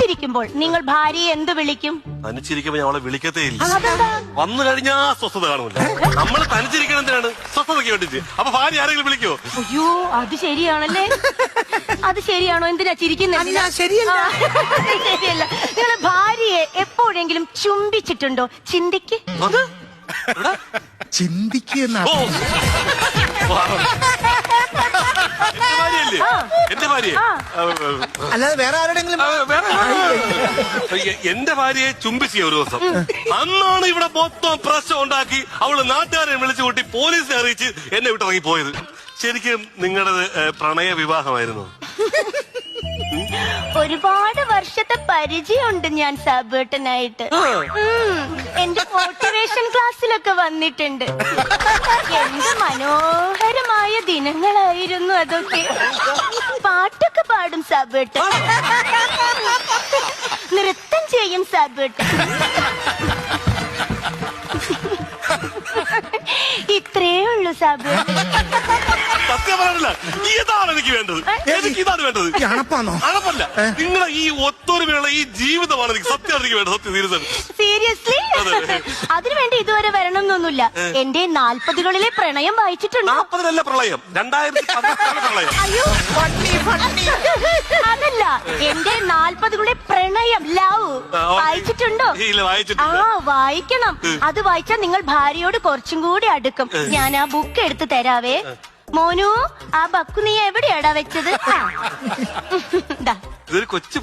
തനിച്ചിരിക്കുമ്പോൾ നിങ്ങൾ ഭാര്യയെ എന്ത് വിളിക്കും? തനിച്ചിരിക്കുമ്പോ ഞാൻ അവളെ വിളിക്കത്തേ ഇല്ല. അതെന്താ? വന്നു കഴിഞ്ഞാ സ്വസ്ഥത കാണൂല. നമ്മൾ തനിച്ചിരിക്കണം എന്തിനാണ്? സ്വസ്ഥതയ്ക്ക് വേണ്ടിട്ട്. അപ്പൊ ഭാര്യ ആരെങ്കിലും വിളിക്കോ? അയ്യോ, അത് ശരിയാണല്ലേ. അത് ശരിയാണോ? എന്തിനാ ചിരിക്കുന്നത്? ശരിയല്ല. ശരിയല്ല. നിങ്ങൾ ഭാര്യയെ എപ്പോഴെങ്കിലും ചുംബിച്ചിട്ടുണ്ടോ? ചിന്തിക്ക്. ചിന്തിക്കുന്ന ഓ, എന്റെ ഭാര്യയല്ലേ? എന്റെ ഭാര്യ അല്ലാതെ വേറെ ആരുടെങ്കിലും എന്റെ ഭാര്യയെ ചുംബിച്ചിയ ഒരു ദിവസം. അന്നാണ് ഇവിടെ മൊത്തം പ്രശ്നം ഉണ്ടാക്കി അവള് നാട്ടുകാരെ വിളിച്ചു കൂട്ടി പോലീസിനെ അറിയിച്ച് എന്നെ വിട്ടിറങ്ങി പോയത്. ശരിക്കും നിങ്ങളുടെ പ്രണയ വിവാഹമായിരുന്നു? ഒരുപാട് വർഷത്തെ പരിചയമുണ്ട് ഞാൻ സാബേട്ടനായിട്ട്. എന്റെ മോട്ടിവേഷൻ ക്ലാസ്സിലൊക്കെ വന്നിട്ടുണ്ട്. എന്ത് മനോഹരമായ ദിനങ്ങളായിരുന്നു അതൊക്കെ. പാട്ടൊക്കെ പാടും സാബേട്ടൻ, നൃത്തം ചെയ്യും സാബേട്ടൻ. ഇത്രേ ഉള്ളൂ സാബേട്ടൻ. സത്യം പറയാനില്ല, ഇതാണ് എനിക്ക് വേണ്ടത്. എനിക്ക് ഇതാണ് വേണ്ടത്. അണപ്പാന്നോ? അണപ്പല്ല, നിങ്ങളെ ഈ ഒത്തൊരുമയുള്ള ഈ ജീവിതമാണ് എനിക്ക് സത്യം എനിക്ക് വേണ്ടത്. സത്യം സീരിയസ്ലി? അതിനുവേണ്ടി ഇതുവരെ വരണം എന്നൊന്നുമില്ല. എന്റെ 40കളിലെ പ്രണയം വായിച്ചിട്ടുണ്ട്. 40-ല്ല പ്രളയം, 2018 പ്രളയം. അയ്യോ, അതല്ല, എന്റെ 40കളുടെ പ്രണയം, ലവ് വായിച്ചിട്ടുണ്ടോ? ഇല്ല, വായിച്ചിട്ടില്ല. വായിക്കണം. അത് വായിച്ചാൽ നിങ്ങൾ ഭാര്യയോട് കുറച്ചും കൂടി അടുക്കും. ഞാൻ ആ ബുക്ക് എടുത്ത് തരാവേ. മോനു, ആ ബക്കു നീ എവിടെയാടാ വെച്ചത്? ഇതൊരു കൊച്ചു